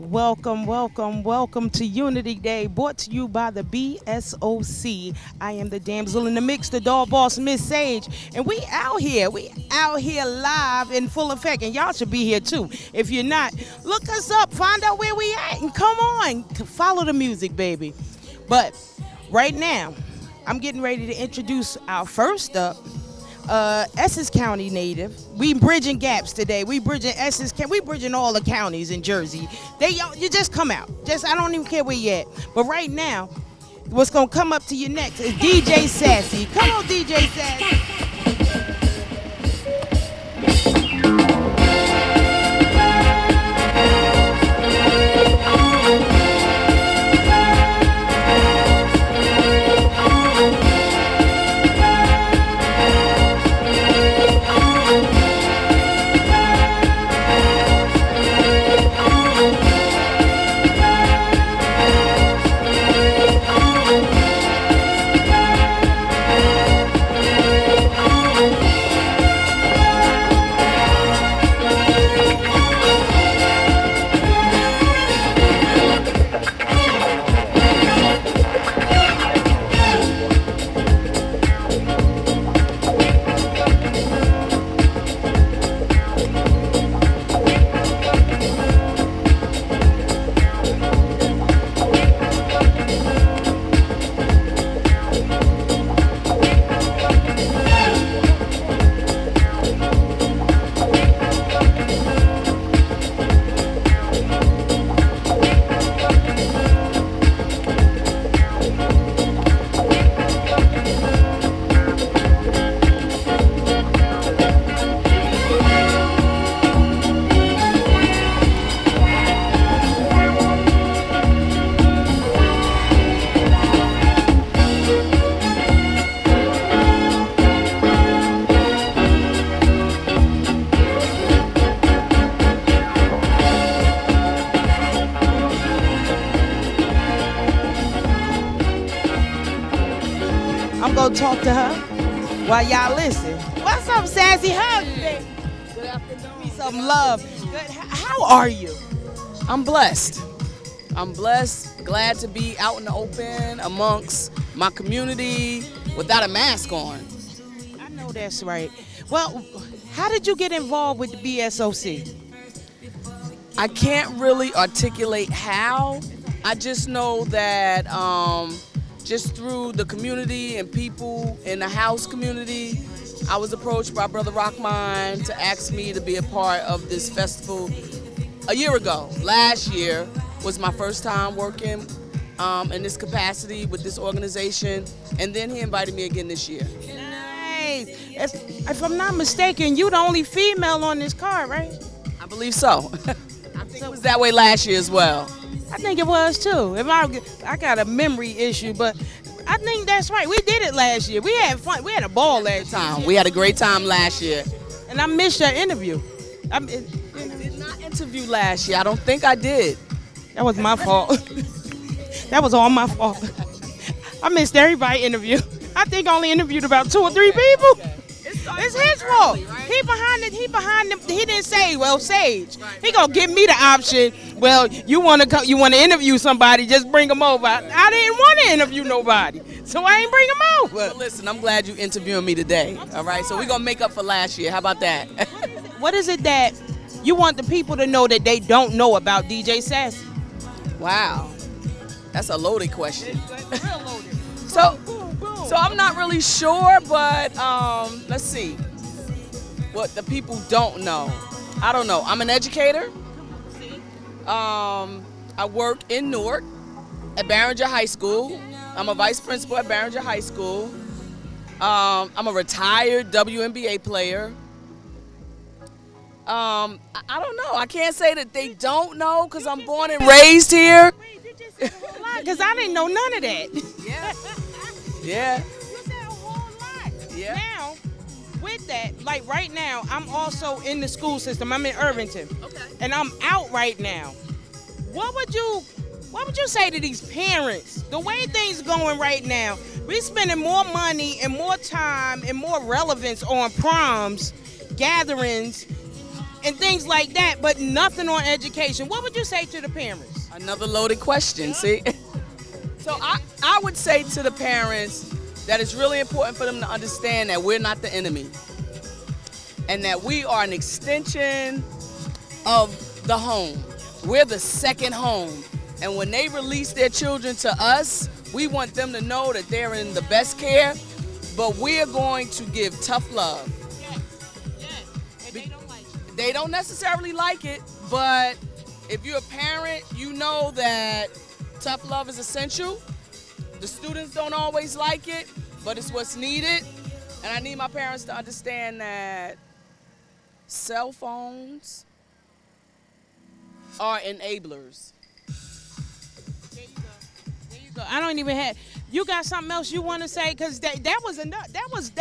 welcome to Unity Day, brought to you by the B.S.O.C. I am the damsel in the mix, the doll boss, Miss Sage, and we out here live in full effect, and y'all should be here too. If you're not, look us up, find out where we at, and come on, follow the music, baby. But right now, I'm getting ready to introduce our first up. Essex County native. We bridging gaps today. We bridging Essex. We bridging all the counties in Jersey. You just come out. I don't even care where you at. But right now, what's gonna come up to you next is DJ Sassi. Come on, DJ Sassi. Talk to her while y'all listen. What's up, Sassy? Hug me. Good afternoon. Some love. Good. How are you? I'm blessed. Glad to be out in the open amongst my community without a mask on. I know that's right. Well, how did you get involved with the B.S.O.C? I can't really articulate how. I just know that just through the community and people in the house community, I was approached by Brother Rockmine to ask me to be a part of this festival a year ago. Last year was my first time working in this capacity with this organization, and then he invited me again this year. Nice. If I'm not mistaken, you're the only female on this card, right? I believe so. I think it was that way last year as well. I think it was too. I got a memory issue, but I think that's right. We did it last year. We had fun. We had a ball last time. We had a great time last year. And I missed your interview. I did not interview last year. I don't think I did. That was my fault. That was all my fault. I missed everybody's interview. I think I only interviewed about 2 or 3 people. Okay. It's his fault. Right? He behind him. He didn't say, well, Sage. Right. He gonna give me the option. Well, you want to interview somebody? Just bring them over. I didn't want to interview nobody, so I ain't bring them over. Well, listen, I'm glad you interviewing me today. All right, so we're gonna make up for last year. How about that? What is it that you want the people to know that they don't know about DJ Sassi? Wow, that's a loaded question. It's real loaded. So I'm not really sure, but let's see what the people don't know. I don't know. I'm an educator. I work in Newark at Barringer High School. I'm a vice principal at Barringer High School. I'm a retired WNBA player. I don't know. I can't say that they don't know because I'm born and raised here. Because I didn't know none of that. Yeah. Yeah. You said a whole lot. Yeah. Now, with that, like right now, I'm also in the school system. I'm in Irvington. Okay. And I'm out right now. What would you say to these parents? The way things going right now, we spending more money and more time and more relevance on proms, gatherings, and things like that, but nothing on education. What would you say to the parents? Another loaded question, see? So I would say to the parents that it's really important for them to understand that we're not the enemy and that we are an extension of the home. We're the second home. And when they release their children to us, we want them to know that they're in the best care, but we're going to give tough love. Yes. And they don't like it. They don't necessarily like it, but if you're a parent, you know that tough love is essential. The students don't always like it, but it's what's needed. And I need my parents to understand that cell phones are enablers. There you go. There you go. I don't even have. You got something else you want to say? Cause that was enough. That was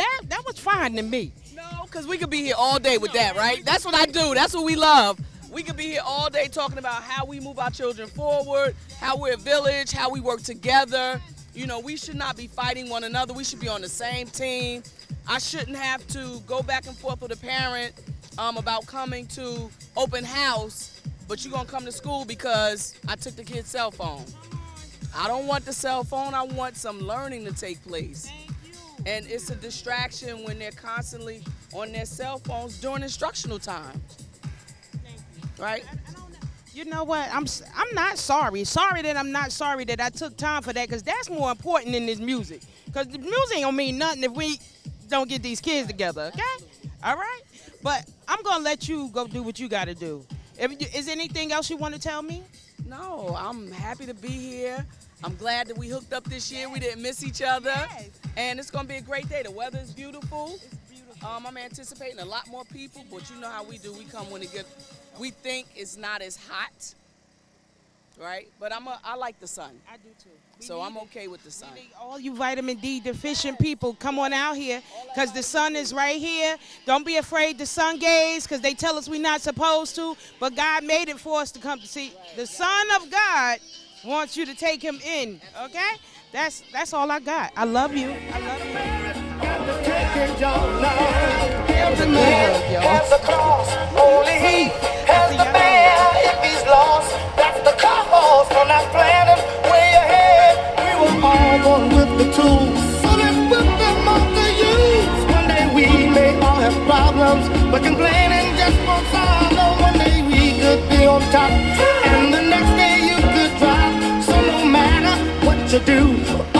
fine to me. No, because we could be here all day with that, right? That's what I do. That's what we love. We could be here all day talking about how we move our children forward, how we're a village, how we work together. You know, we should not be fighting one another. We should be on the same team. I shouldn't have to go back and forth with a parent about coming to open house, but you're going to come to school because I took the kid's cell phone. I don't want the cell phone. I want some learning to take place. And it's a distraction when they're constantly on their cell phones during instructional time. Right? You know what? I'm not sorry. Sorry that I'm not sorry that I took time for that, because that's more important than this music. Because the music ain't gonna mean nothing if we don't get these kids together, okay? All right? But I'm gonna let you go do what you gotta do. Is there anything else you want to tell me? No, I'm happy to be here. I'm glad that we hooked up this year. We didn't miss each other. Yes. And it's gonna be a great day. The weather is beautiful. I'm anticipating a lot more people, but you know how we do. We come when we think it's not as hot, right? But I like the sun. I do too. So I'm okay with the sun. All you vitamin D deficient people, come on out here, because the sun is right here. Don't be afraid to sun gaze, because they tell us we're not supposed to, but God made it for us to come to see. The Son of God wants you to take him in, okay? That's all I got. I love you. I love you. Every man has a cross, only he has the bear if he's lost. That's the cause for not planning way ahead. We were all born with the tools, so let's put them all to use. One day we may all have problems, but complaining just won't solve. No, one day we could be on top, and the next day you could drop. So no matter what you do,